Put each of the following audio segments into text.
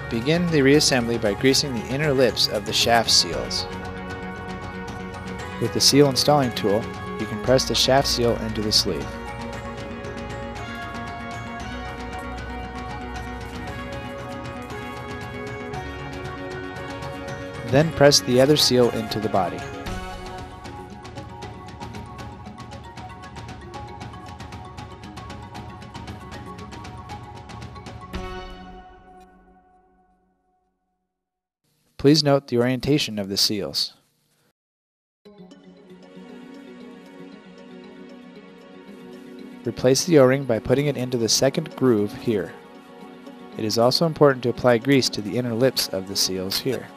Begin the reassembly by greasing the inner lips of the shaft seals. With the seal installing tool, you can press the shaft seal into the sleeve. Then press the other seal into the body. Please note the orientation of the seals. Replace the O-ring by putting it into the second groove here. It is also important to apply grease to the inner lips of the seals here.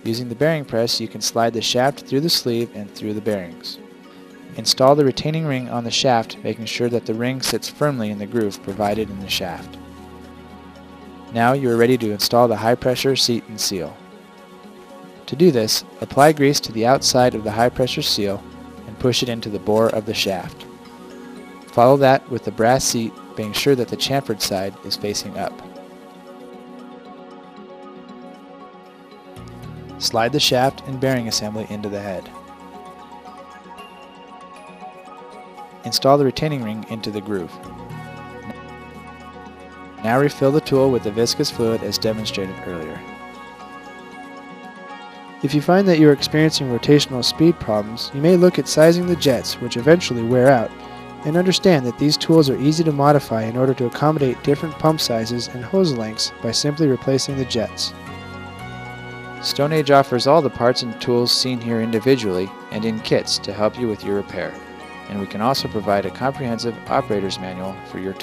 Using the bearing press, you can slide the shaft through the sleeve and through the bearings. Install the retaining ring on the shaft, making sure that the ring sits firmly in the groove provided in the shaft. Now you are ready to install the high-pressure seat and seal. To do this, apply grease to the outside of the high-pressure seal and push it into the bore of the shaft. Follow that with the brass seat, being sure that the chamfered side is facing up. Slide the shaft and bearing assembly into the head. Install the retaining ring into the groove. Now refill the tool with the viscous fluid as demonstrated earlier. If you find that you are experiencing rotational speed problems, you may look at sizing the jets, which eventually wear out, and understand that these tools are easy to modify in order to accommodate different pump sizes and hose lengths by simply replacing the jets. Stoneage offers all the parts and tools seen here individually and in kits to help you with your repair, and we can also provide a comprehensive operator's manual for your tool.